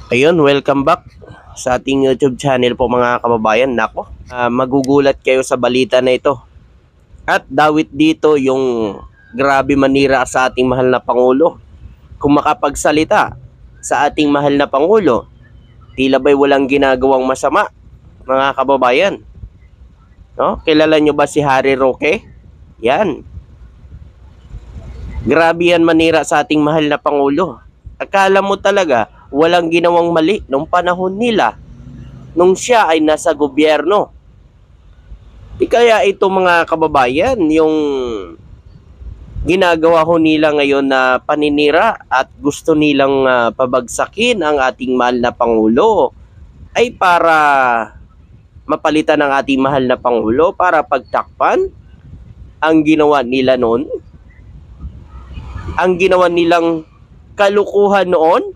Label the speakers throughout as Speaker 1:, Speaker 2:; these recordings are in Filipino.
Speaker 1: Ayun, welcome back sa ating YouTube channel po mga kababayan. Nako, magugulat kayo sa balita na ito. At dawit dito yung grabe manira sa ating mahal na Pangulo. Kung makapagsalita sa ating mahal na Pangulo, tila ba'y walang ginagawang masama, mga kababayan. No? Kilala nyo ba si Harry Roque? Yan. Grabe yan manira sa ating mahal na Pangulo. Akala mo talaga walang ginawang mali nung panahon nila nung siya ay nasa gobyerno. Di kaya ito mga kababayan, yung ginagawa ho nila ngayon na paninira at gusto nilang pabagsakin ang ating mahal na Pangulo ay para mapalitan ng ating mahal na Pangulo, para pagtakpan ang ginawa nila noon, ang ginawa nilang kalukuhan noon.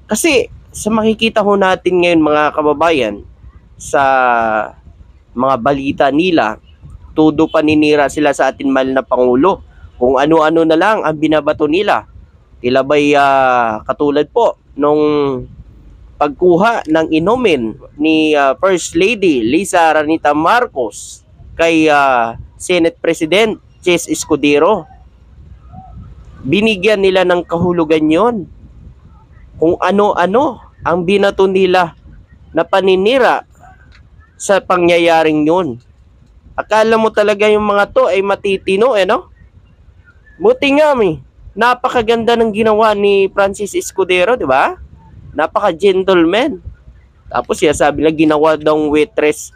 Speaker 1: Kasi sa makikita ho natin ngayon mga kababayan, sa mga balita nila, todo paninira sila sa atin mahal na Pangulo. Kung ano-ano na lang ang binabato nila. Tila ba'y katulad po nung pagkuha ng inumin ni First Lady Lisa Ranita Marcos kay Senate President Chess Escudero. Binigyan nila ng kahulugan yon. Kung ano-ano ang binato nila na paninira sa pangyayaring yun. Akala mo talaga yung mga to ay matitino, no? Buti nga, napakaganda ng ginawa ni Francis Escudero, di ba? Napaka-gentleman. Tapos sabi na ginawa daw waitress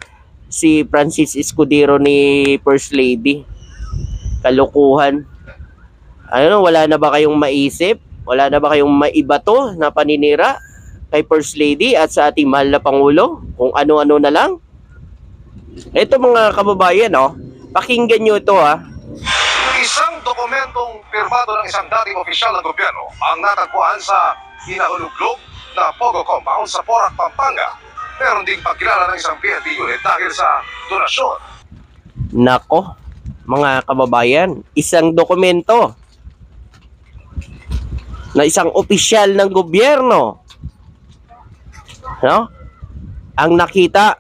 Speaker 1: si Francis Escudero ni First Lady. Kalukuhan. Ano, wala na ba kayong maisip? Wala na ba kayong maibato na paninira kay First Lady at sa ating mahal na Pangulo? Kung ano-ano na lang. Ito mga kababayan, pakinggan nyo ito
Speaker 2: Isang dokumentong pirmado ng isang dating opisyal ng gobyerno ang natagpuan sa hinahuluglog na Pogo Compound sa Porac, Pampanga. Meron ding pagkilala ng isang PNP unit dahil sa donasyon.
Speaker 1: Nako, mga kababayan, isang dokumento na isang opisyal ng gobyerno, no? Ang nakita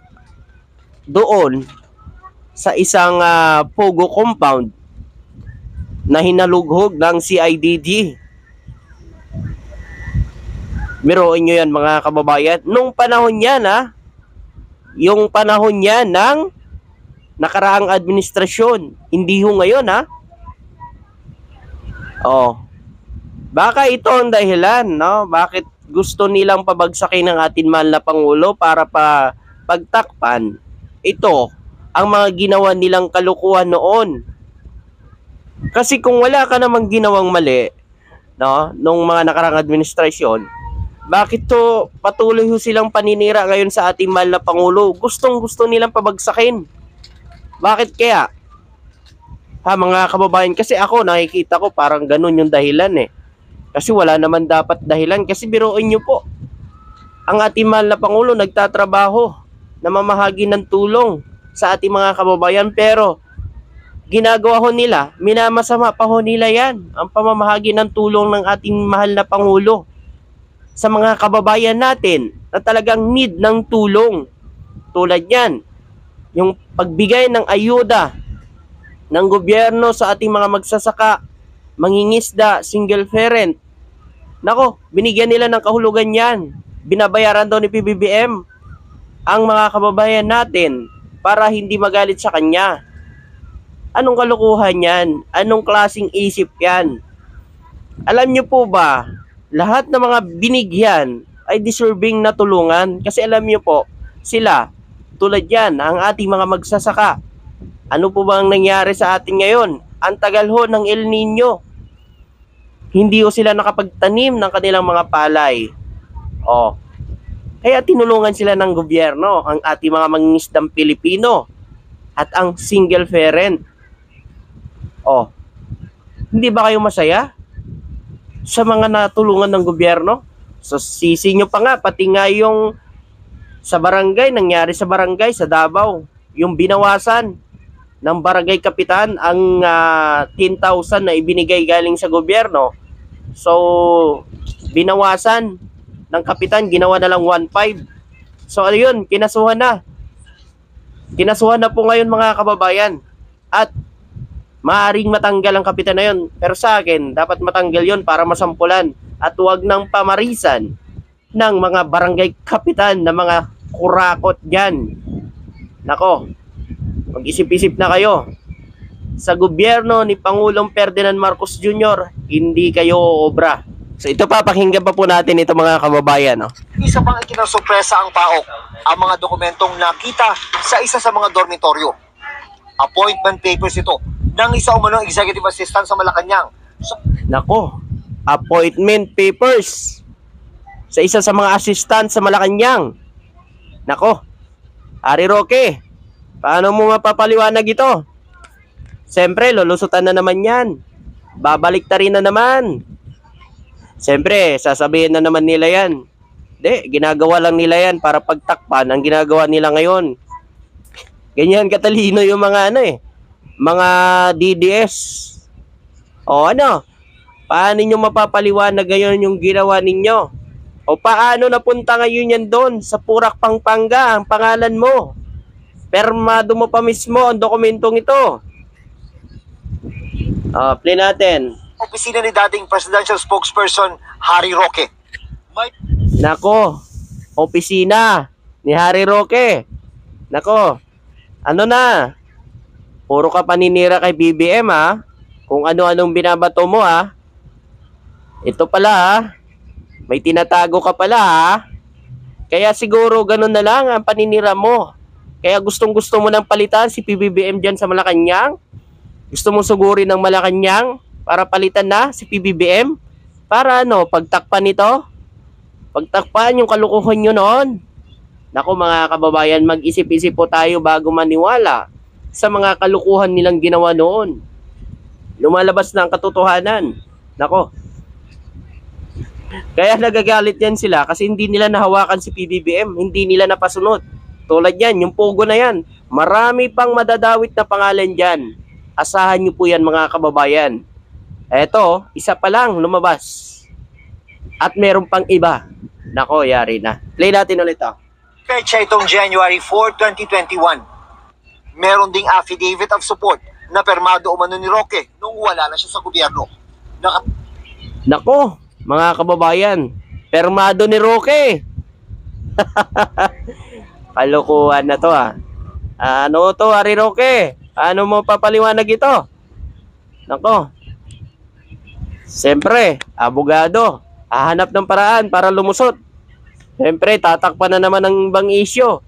Speaker 1: doon sa isang Pogo compound na hinalughog ng CIDG. Biruin nyo yan mga kababayan. Nung panahon yan, yung panahon yan ng nakaraang administrasyon. Hindi ho ngayon, Baka ito ang dahilan, no? Bakit gusto nilang pabagsakin ng ating mahal na Pangulo para pagtakpan ito ang mga ginawa nilang kalukuhan noon. Kasi kung wala ka namang ginawang mali, no, nung mga nakarang administrasyon, bakit to patuloy ho silang paninira ngayon sa ating mahal na Pangulo? Gustong-gusto nilang pabagsakin. Bakit kaya? Mga kababayan, kasi ako nakikita ko parang ganun yung dahilan Kasi wala naman dapat dahilan. Kasi biruin nyo po, ang ating mahal na Pangulo nagtatrabaho, namamahagi ng tulong sa ating mga kababayan. Pero ginagawa ho nila, minamasama pa ho nila yan, ang pamamahagi ng tulong ng ating mahal na Pangulo sa mga kababayan natin na talagang need ng tulong. Tulad yan, yung pagbigay ng ayuda ng gobyerno sa ating mga magsasaka, mangingisda, single parent. Nako, binigyan nila ng kahulugan yan. Binabayaran daw ni PBBM ang mga kababayan natin para hindi magalit sa kanya. Anong kalukuhan yan? Anong klaseng isip yan? Alam nyo po ba, lahat ng mga binigyan ay deserving na tulungan. Kasi alam nyo po, sila, tulad yan, ang ating mga magsasaka. Ano po ba ang nangyari sa atin ngayon? Ang tagal ho ng El Nino. Hindi ho sila nakapagtanim ng kanilang mga palay. Kaya tinulungan sila ng gobyerno, ang ating mga mangingisdang Pilipino at ang single parent. Hindi ba kayo masaya sa mga natulungan ng gobyerno? So sisi nyo pa nga, pati nga yung sa barangay, nangyari sa barangay sa Davao, yung binawasan ng barangay kapitan ang 10,000 na ibinigay galing sa gobyerno. So binawasan ng kapitan, ginawa na lang 1.5. So ayun, kinasuhan na. Kinasuhan na po ngayon mga kababayan. At maaring matanggal ang kapitan na yun. Pero sa akin, dapat matanggal yun para masampulan. At huwag nang pamarisan ng mga barangay kapitan na mga kurakot dyan. Nako, mag-isip-isip na kayo. Sa gobyerno ni Pangulong Ferdinand Marcos Jr., hindi kayo obra. So ito pa, pakinggan pa po natin ito mga kababayan. No?
Speaker 3: Isa pang ikinasurpresa ang PAOK, ang mga dokumentong nakita sa isa sa mga dormitoryo. Appointment papers ito ng isa umanong executive assistant sa Malacanang.
Speaker 1: Nako, appointment papers sa isa sa mga assistant sa Malacanang. Nako, Harry Roque, paano mo mapapaliwanag ito? Siyempre, lulusutan na naman yan. Babalik ta rin na naman. Siyempre, sasabihin na naman nila yan. Hindi, ginagawa lang nila yan para pagtakpan ang ginagawa nila ngayon. Ganyan katalino yung mga mga DDS. O ano, paano nyo mapapaliwanag ngayon yung ginawa ninyo? O paano napunta ngayon yan doon sa Purak, Pampanga, ang pangalan mo? Permado mo pa mismo ang dokumentong ito. Play natin.
Speaker 3: Opisina ni dating presidential spokesperson Harry Roque.
Speaker 1: Nako, opisina ni Harry Roque. Nako, ano na? Puro ka paninira kay BBM ha? Kung ano-anong binabato mo ha? Ito pala ha? May tinatago ka pala ha? Kaya siguro ganun na lang ang paninira mo. Kaya gustong-gusto mo nang palitan si PBBM dyan sa Malacanang? Gusto mo sugurin ng Malacanang para palitan na si PBBM? Para ano, pagtakpan ito? Pagtakpan yung kalukuhan nyo noon? Naku mga kababayan, mag-isip-isip po tayo bago maniwala sa mga kalukuhan nilang ginawa noon. Lumalabas na ang katotohanan. Nako. Kaya nagagalit yan sila kasi hindi nila nahawakan si PBBM, hindi nila napasunod. Tulad yan, yung Pogo na yan. Marami pang madadawit na pangalan dyan. Asahan nyo po yan mga kababayan. Eto, isa pa lang lumabas. At meron pang iba. Nako, yari na. Play natin ulit to.
Speaker 3: Pecha itong January 4, 2021. Meron ding affidavit of support na permado umano ni Roque nung wala na siya sa gobyerno.
Speaker 1: Nako, mga kababayan. Permado ni Roque. Kalokohan na to ha. Ano to, Harry Roque? Ano mo papaliwanag ito? Nako. Siyempre, abogado. Hahanap ng paraan para lumusot. Siyempre, tatakpan na naman ng ibang isyo.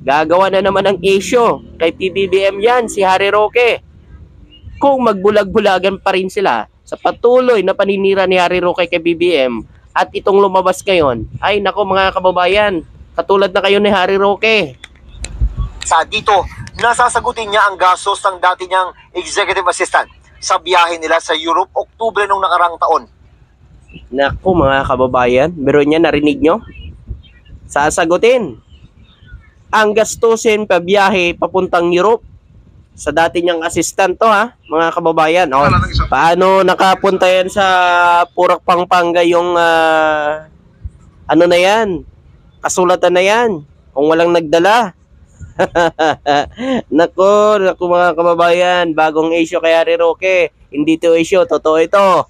Speaker 1: Gagawa na naman ng isyo. Kay PBBM yan, si Harry Roque. Kung magbulag-bulagan pa rin sila sa patuloy na paninira ni Harry Roque kay BBM at itong lumabas ngayon, ay nako mga kababayan, katulad na kayo ni Harry Roque.
Speaker 3: Sa dito, nasasagutin niya ang gastos ng dati niyang executive assistant sa biyahe nila sa Europe, Oktubre nung nakarang taon.
Speaker 1: Naku mga kababayan, biro niya narinig nyo? Sasagutin. Ang gastusin pa biyahe papuntang Europe sa dati niyang assistant to ha, mga kababayan. O, paano nakapunta yan sa Purak, Pampanga yung ano na yan? Kasulatan na yan. Kung walang nagdala. Naku mga kababayan, bagong issue kay Harry Roque. Hindi to issue, totoo ito.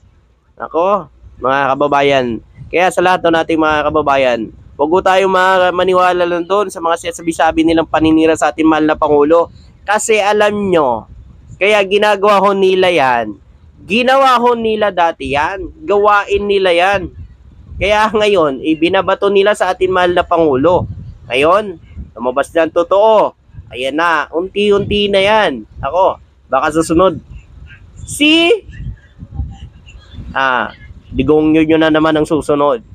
Speaker 1: Naku, mga kababayan. Kaya sa lahat ng nating mga kababayan, huwag ko tayo maniwala lang doon sa mga sabi-sabi nilang paninira sa ating mahal na Pangulo. Kasi alam nyo, kaya ginagawa ho nila yan. Ginawa ho nila dati yan. Gawain nila yan. Kaya ngayon, ibinabato nila sa ating mahal na Pangulo. Ngayon, lumabas na ang totoo. Ayan na, unti-unti na yan. Ako, baka susunod. Digong nyo na naman ang susunod.